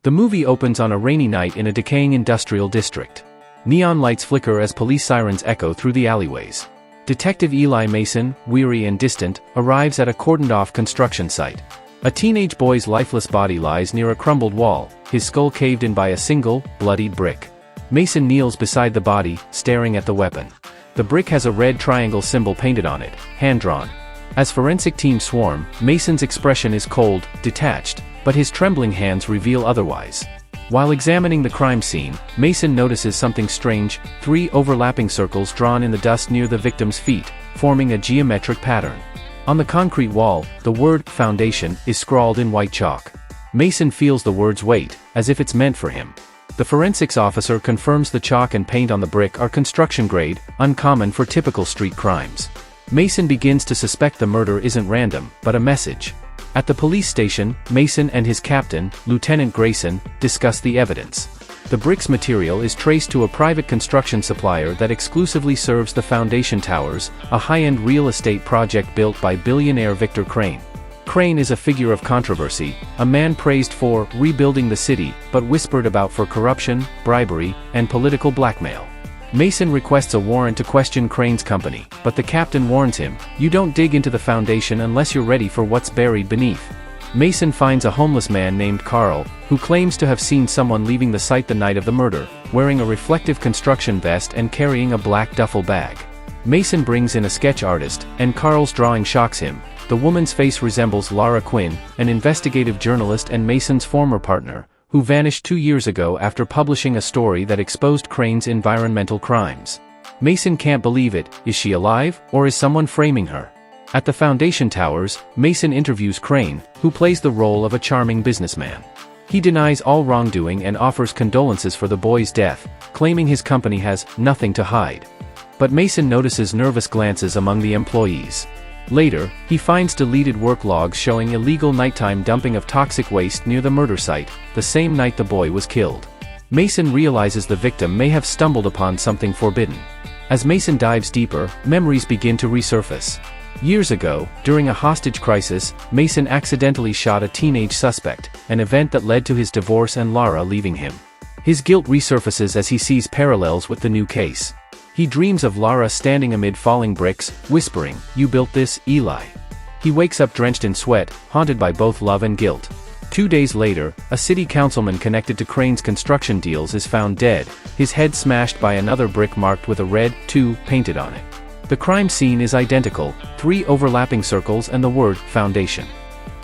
The movie opens on a rainy night in a decaying industrial district. Neon lights flicker as police sirens echo through the alleyways. Detective Eli Mason, weary and distant, arrives at a cordoned-off construction site. A teenage boy's lifeless body lies near a crumbled wall, his skull caved in by a single, bloodied brick. Mason kneels beside the body, staring at the weapon. The brick has a red triangle symbol painted on it, hand-drawn. As forensic teams swarm, Mason's expression is cold, detached, but his trembling hands reveal otherwise. While examining the crime scene, Mason notices something strange: 3 overlapping circles drawn in the dust near the victim's feet, forming a geometric pattern. On the concrete wall, the word "foundation" is scrawled in white chalk. Mason feels the word's weight, as if it's meant for him. The forensics officer confirms the chalk and paint on the brick are construction grade, uncommon for typical street crimes. Mason begins to suspect the murder isn't random, but a message. At the police station, Mason and his captain, Lieutenant Grayson, discuss the evidence. The brick's material is traced to a private construction supplier that exclusively serves the foundation towers, a high-end real estate project built by billionaire Victor Crane. Crane is a figure of controversy, a man praised for rebuilding the city, but whispered about for corruption, bribery, and political blackmail. Mason requests a warrant to question Crane's company, but the captain warns him, "You don't dig into the foundation unless you're ready for what's buried beneath." Mason finds a homeless man named Carl, who claims to have seen someone leaving the site the night of the murder, wearing a reflective construction vest and carrying a black duffel bag. Mason brings in a sketch artist, and Carl's drawing shocks him. The woman's face resembles Laura Quinn, an investigative journalist and Mason's former partner, who vanished 2 years ago after publishing a story that exposed Crane's environmental crimes. Mason can't believe it. Is she alive, or is someone framing her? At the foundation towers, Mason interviews Crane, who plays the role of a charming businessman. He denies all wrongdoing and offers condolences for the boy's death, claiming his company has nothing to hide. But Mason notices nervous glances among the employees. Later, he finds deleted work logs showing illegal nighttime dumping of toxic waste near the murder site, the same night the boy was killed. Mason realizes the victim may have stumbled upon something forbidden. As Mason dives deeper, memories begin to resurface. Years ago, during a hostage crisis, Mason accidentally shot a teenage suspect, an event that led to his divorce and Lara leaving him. His guilt resurfaces as he sees parallels with the new case. He dreams of Lara standing amid falling bricks, whispering, "You built this, Eli." He wakes up drenched in sweat, haunted by both love and guilt. 2 days later, a city councilman connected to Crane's construction deals is found dead, his head smashed by another brick marked with a red "2" painted on it. The crime scene is identical, 3 overlapping circles and the word "foundation."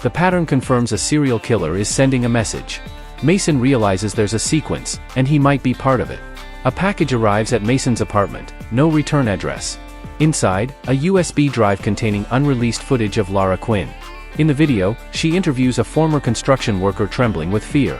The pattern confirms a serial killer is sending a message. Mason realizes there's a sequence, and he might be part of it. A package arrives at Mason's apartment, no return address. Inside, a USB drive containing unreleased footage of Lara Quinn. In the video, she interviews a former construction worker trembling with fear.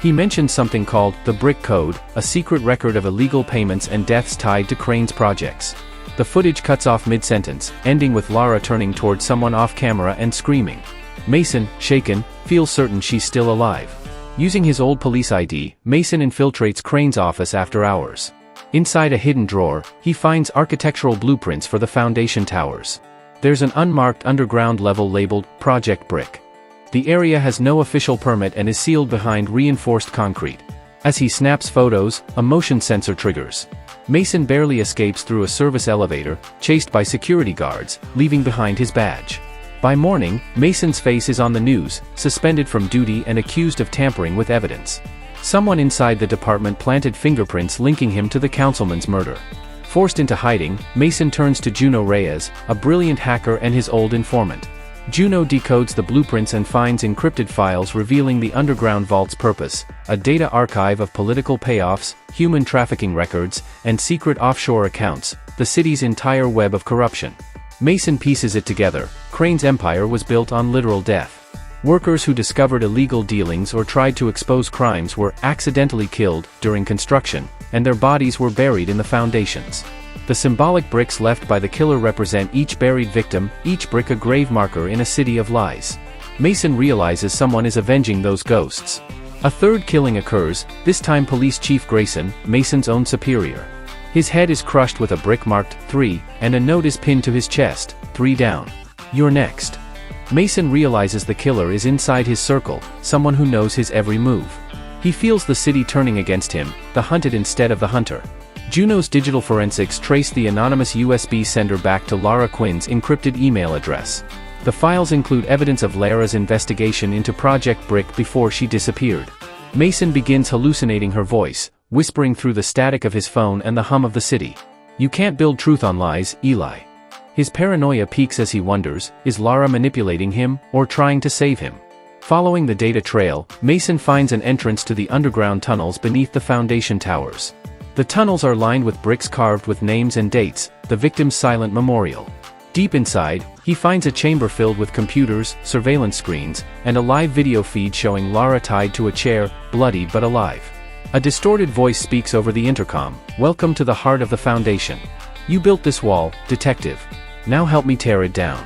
He mentions something called the Brick Code, a secret record of illegal payments and deaths tied to Crane's projects. The footage cuts off mid-sentence, ending with Lara turning toward someone off-camera and screaming. Mason, shaken, feels certain she's still alive. Using his old police ID, Mason infiltrates Crane's office after hours. Inside a hidden drawer, he finds architectural blueprints for the foundation towers. There's an unmarked underground level labeled Project Brick. The area has no official permit and is sealed behind reinforced concrete. As he snaps photos, a motion sensor triggers. Mason barely escapes through a service elevator, chased by security guards, leaving behind his badge. By morning, Mason's face is on the news, suspended from duty and accused of tampering with evidence. Someone inside the department planted fingerprints linking him to the councilman's murder. Forced into hiding, Mason turns to Juno Reyes, a brilliant hacker and his old informant. Juno decodes the blueprints and finds encrypted files revealing the underground vault's purpose, a data archive of political payoffs, human trafficking records, and secret offshore accounts, the city's entire web of corruption. Mason pieces it together. Crane's empire was built on literal death. Workers who discovered illegal dealings or tried to expose crimes were accidentally killed during construction, and their bodies were buried in the foundations. The symbolic bricks left by the killer represent each buried victim, each brick a grave marker in a city of lies. Mason realizes someone is avenging those ghosts. A third killing occurs, this time Police Chief Grayson, Mason's own superior. His head is crushed with a brick marked 3, and a note is pinned to his chest, 3 down. You're next. Mason realizes the killer is inside his circle, someone who knows his every move. He feels the city turning against him, the hunted instead of the hunter. Juno's digital forensics trace the anonymous USB sender back to Lara Quinn's encrypted email address. The files include evidence of Lara's investigation into Project Brick before she disappeared. Mason begins hallucinating her voice, whispering through the static of his phone and the hum of the city. "You can't build truth on lies, Eli." His paranoia peaks as he wonders, is Lara manipulating him, or trying to save him? Following the data trail, Mason finds an entrance to the underground tunnels beneath the Foundation towers. The tunnels are lined with bricks carved with names and dates, the victim's silent memorial. Deep inside, he finds a chamber filled with computers, surveillance screens, and a live video feed showing Lara tied to a chair, bloody but alive. A distorted voice speaks over the intercom, "Welcome to the heart of the Foundation. You built this wall, detective. Now help me tear it down."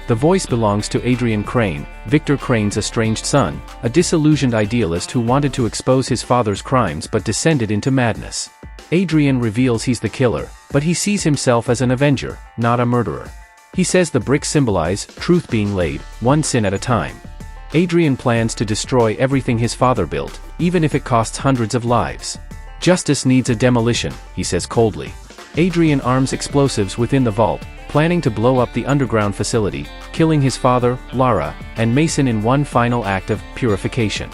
The voice belongs to Adrian Crane, Victor Crane's estranged son, a disillusioned idealist who wanted to expose his father's crimes but descended into madness. Adrian reveals he's the killer, but he sees himself as an avenger, not a murderer. He says the bricks symbolize truth being laid, one sin at a time. Adrian plans to destroy everything his father built, even if it costs hundreds of lives. "Justice needs a demolition," he says coldly. Adrian arms explosives within the vault, planning to blow up the underground facility, killing his father, Lara, and Mason in one final act of purification.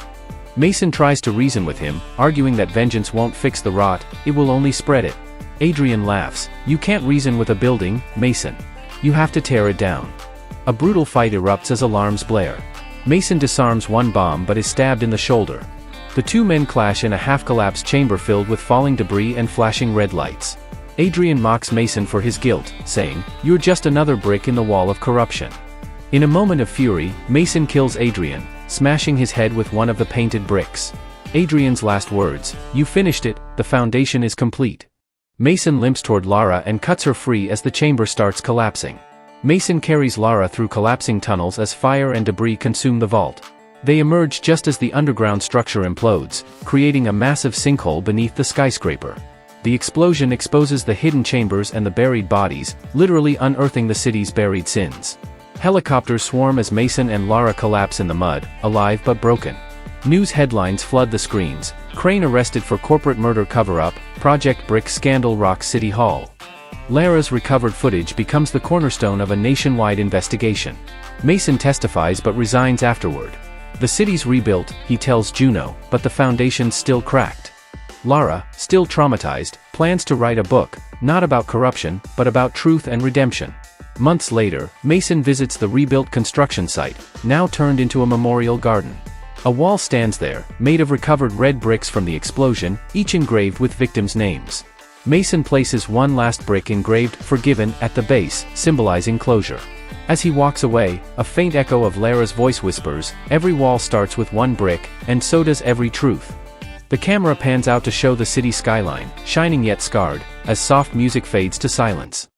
Mason tries to reason with him, arguing that vengeance won't fix the rot, it will only spread it. Adrian laughs, "You can't reason with a building, Mason. You have to tear it down." A brutal fight erupts as alarms blare. Mason disarms one bomb but is stabbed in the shoulder. The two men clash in a half-collapsed chamber filled with falling debris and flashing red lights. Adrian mocks Mason for his guilt, saying, "You're just another brick in the wall of corruption." In a moment of fury, Mason kills Adrian, smashing his head with one of the painted bricks. Adrian's last words, "You finished it, the Foundation is complete." Mason limps toward Lara and cuts her free as the chamber starts collapsing. Mason carries Lara through collapsing tunnels as fire and debris consume the vault. They emerge just as the underground structure implodes, creating a massive sinkhole beneath the skyscraper. The explosion exposes the hidden chambers and the buried bodies, literally unearthing the city's buried sins. Helicopters swarm as Mason and Lara collapse in the mud, alive but broken. News headlines flood the screens, Crane arrested for corporate murder cover-up, Project Brick scandal rocks City Hall. Lara's recovered footage becomes the cornerstone of a nationwide investigation. Mason testifies but resigns afterward. The city's rebuilt, he tells Juno, but the foundation's still cracked. Lara, still traumatized, plans to write a book, not about corruption, but about truth and redemption. Months later, Mason visits the rebuilt construction site, now turned into a memorial garden. A wall stands there, made of recovered red bricks from the explosion, each engraved with victims' names. Mason places one last brick engraved, "Forgiven," at the base, symbolizing closure. As he walks away, a faint echo of Lara's voice whispers, "Every wall starts with one brick, and so does every truth." The camera pans out to show the city skyline, shining yet scarred, as soft music fades to silence.